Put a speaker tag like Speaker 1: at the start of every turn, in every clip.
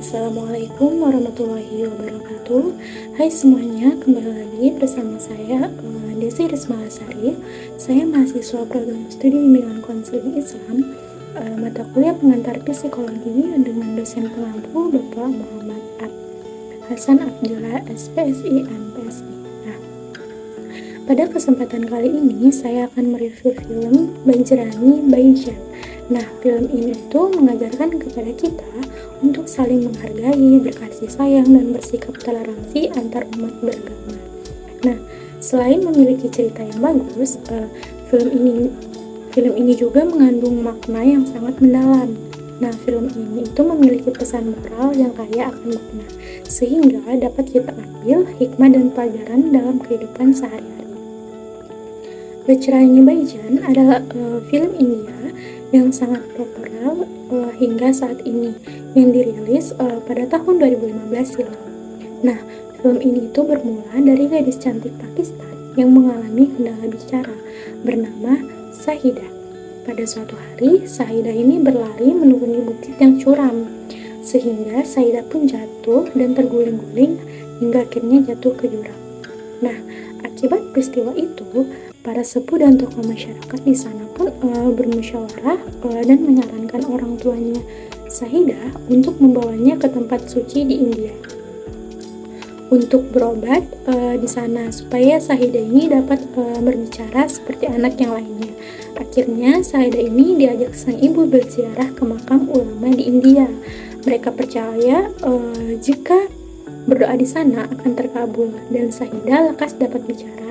Speaker 1: Assalamualaikum warahmatullahi wabarakatuh. Hai semuanya, kembali lagi bersama saya Desi Rismalasari. Saya mahasiswa program studi bimbingan konseling Islam, mata kuliah pengantar psikologi dengan dosen pengampu Bapak Muhammad Hasan Abdullah SPSI MPSI. Nah, pada kesempatan kali ini saya akan mereview film Bajrani Bhaijaan. Nah, film ini tuh mengajarkan kepada kita untuk saling menghargai, berkasih sayang, dan bersikap toleransi antar umat beragama. Nah, selain memiliki cerita yang bagus, film ini juga mengandung makna yang sangat mendalam. Nah, film ini itu memiliki pesan moral yang kaya akan makna, sehingga dapat kita ambil hikmah dan pelajaran dalam kehidupan sehari-hari. Bajrani Bhaijaan adalah film India yang sangat populer hingga saat ini, yang dirilis pada tahun 2015 silam. Nah, film ini itu bermula dari gadis cantik Pakistan yang mengalami kendala bicara bernama Shahida. Pada suatu hari, Shahida ini berlari menuruni bukit yang curam, sehingga Shahida pun jatuh dan terguling-guling hingga akhirnya jatuh ke jurang. Nah, akibat peristiwa itu, para sepuh dan tokoh masyarakat di sana pun bermusyawarah dan menyarankan orang tuanya Shahida untuk membawanya ke tempat suci di India untuk berobat di sana supaya Shahida ini dapat berbicara seperti anak yang lainnya. Akhirnya Shahida ini diajak sang ibu berziarah ke makam ulama di India. Mereka percaya jika berdoa di sana akan terkabul dan Shahida lekas dapat bicara.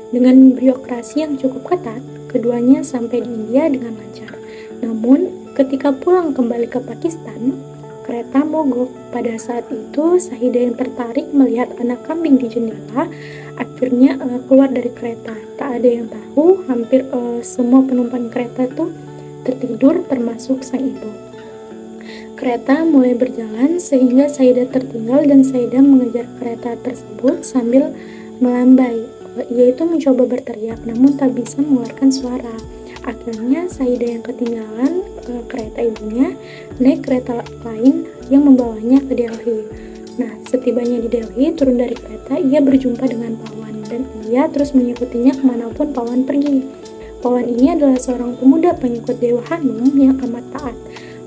Speaker 1: Dengan birokrasi yang cukup ketat, keduanya sampai di India dengan lancar. Namun, ketika pulang kembali ke Pakistan, kereta mogok. Pada saat itu, Shahida yang tertarik melihat anak kambing di jendela, akhirnya keluar dari kereta. Tak ada yang tahu, hampir semua penumpang kereta itu tertidur, termasuk sang ibu. Kereta mulai berjalan sehingga Shahida tertinggal dan Shahida mengejar kereta tersebut sambil melambai. Ia itu mencoba berteriak namun tak bisa mengeluarkan suara. Akhirnya Shahida yang ketinggalan kereta ibunya naik kereta lain yang membawanya ke Delhi. Nah, setibanya di Delhi, turun dari kereta, ia berjumpa dengan Pawan dan ia terus mengikutinya kemanapun Pawan pergi. Pawan ini adalah seorang pemuda pengikut Dewa Hanum yang amat taat.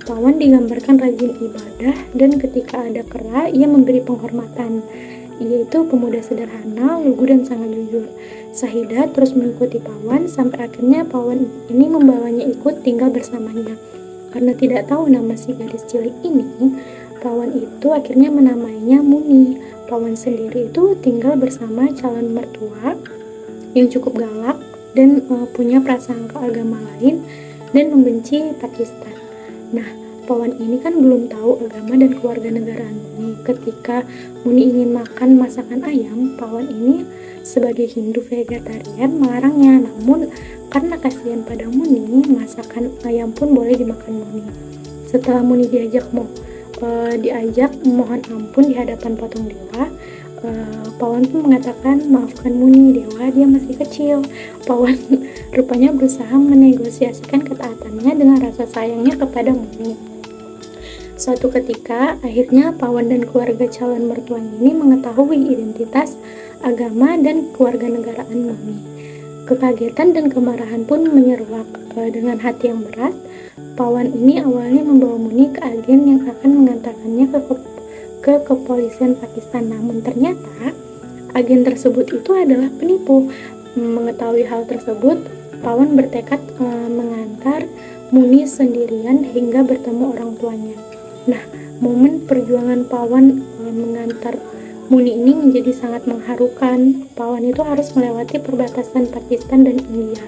Speaker 1: Pawan digambarkan rajin ibadah dan ketika ada kera, ia memberi penghormatan. Ia itu pemuda sederhana, lugu dan sangat jujur. Shahida terus mengikuti Pawan sampai akhirnya Pawan ini membawanya ikut tinggal bersamanya. Karena tidak tahu nama si gadis cilik ini, Pawan itu akhirnya menamainya Muni. Pawan sendiri itu tinggal bersama calon mertua yang cukup galak dan punya prasangka agama lain dan membenci Pakistan. Nah, Pawan ini kan belum tahu agama dan keluarga negaraan Muni. Ketika Muni ingin makan masakan ayam, Pawan ini sebagai Hindu vegetarian melarangnya. Namun karena kasihan pada Muni, masakan ayam pun boleh dimakan Muni. Setelah Muni diajak mohon ampun di hadapan patung dewa, Pawan pun mengatakan, maafkan Muni dewa, dia masih kecil. Pawan rupanya berusaha menegosiasikan ketaatannya dengan rasa sayangnya kepada Muni. Suatu ketika, akhirnya Pawan dan keluarga calon mertuanya ini mengetahui identitas, agama, dan keluarga negaraan Muni. Kekagetan dan kemarahan pun menyeruak. Dengan hati yang berat, Pawan ini awalnya membawa Muni ke agen yang akan mengantarkannya ke kepolisian Pakistan. Namun ternyata, agen tersebut itu adalah penipu. Mengetahui hal tersebut, Pawan bertekad mengantar Muni sendirian hingga bertemu orang tuanya. Nah, momen perjuangan Pawan mengantar Muni ini menjadi sangat mengharukan. Pawan itu harus melewati perbatasan Pakistan dan India.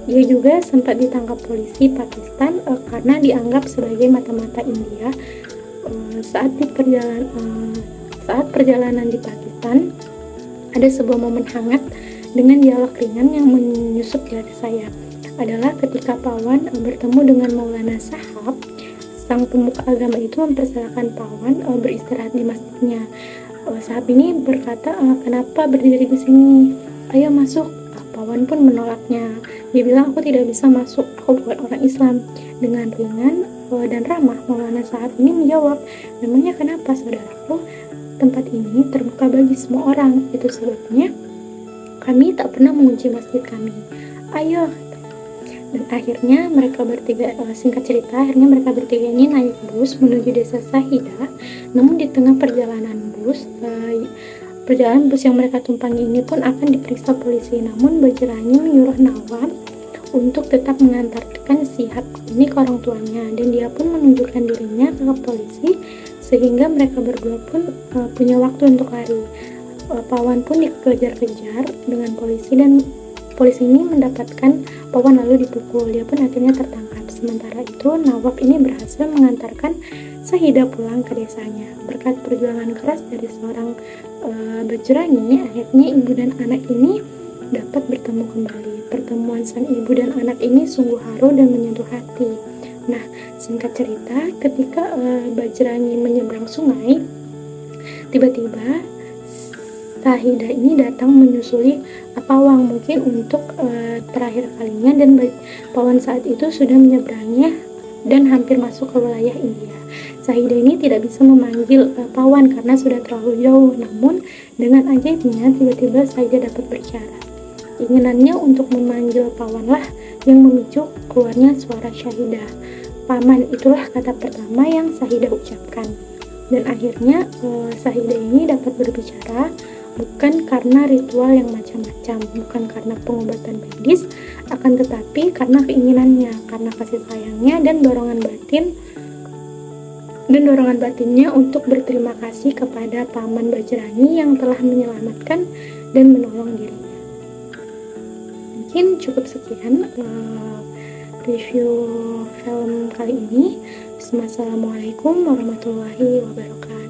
Speaker 1: Ia juga sempat ditangkap polisi Pakistan karena dianggap sebagai mata-mata India. Saat perjalanan di Pakistan, ada sebuah momen hangat dengan dialog ringan yang menyusup di hati saya. Adalah ketika Pawan bertemu dengan Maulana Sahab. Sang pemuka agama itu mempersilahkan Pawan beristirahat di masjidnya. Sahab ini berkata, kenapa berdiri di sini? Ayo masuk. Pawan pun menolaknya. Dia bilang, aku tidak bisa masuk, aku bukan orang Islam. Dengan ringan, dan ramah, Maulana Sa'ad ini menjawab, "Memangnya kenapa saudaraku? Tempat ini terbuka bagi semua orang, itu sebabnya kami tak pernah mengunci masjid kami. Ayo." Dan akhirnya mereka bertiga, singkat cerita, akhirnya mereka bertiga ini naik bus menuju desa Sahidah. Namun di tengah perjalanan bus yang mereka tumpangi ini pun akan diperiksa polisi. Namun Bajrangi menyuruh Nawab untuk tetap mengantarkan Shihab ini ke orang tuanya, dan dia pun menunjukkan dirinya ke polisi sehingga mereka berdua pun punya waktu untuk lari. Pawan pun dikejar-kejar dengan polisi, dan polisi ini mendapatkan Pawan lalu dipukul. Dia pun akhirnya tertangkap. Sementara itu Nawab ini berhasil mengantarkan Sahidah pulang ke desanya. Berkat perjuangan keras dari seorang Bajrangi, akhirnya ibu dan anak ini dapat bertemu kembali. Pertemuan sang ibu dan anak ini sungguh haru dan menyentuh hati. Nah, singkat cerita, ketika Bajrangi menyeberang sungai, tiba-tiba Sahidah ini datang menyusuli pawang, mungkin untuk terakhir kalinya, dan Pawan saat itu sudah menyeberangnya dan hampir masuk ke wilayah India. Sahidah ini tidak bisa memanggil Pawan karena sudah terlalu jauh. Namun dengan ajaibnya tiba-tiba Sahidah dapat berbicara. Keinginannya untuk memanggil Pawanlah yang memicu keluarnya suara Syahidah. "Paman," itulah kata pertama yang Sahidah ucapkan. Dan akhirnya Sahidah ini dapat berbicara, bukan karena ritual yang macam-macam, bukan karena pengobatan medis, akan tetapi karena keinginannya, karena kasih sayangnya dan dorongan batinnya untuk berterima kasih kepada Paman Bajrangi yang telah menyelamatkan dan menolong dirinya. Mungkin cukup sekian review film kali ini. Wassalamualaikum warahmatullahi wabarakatuh.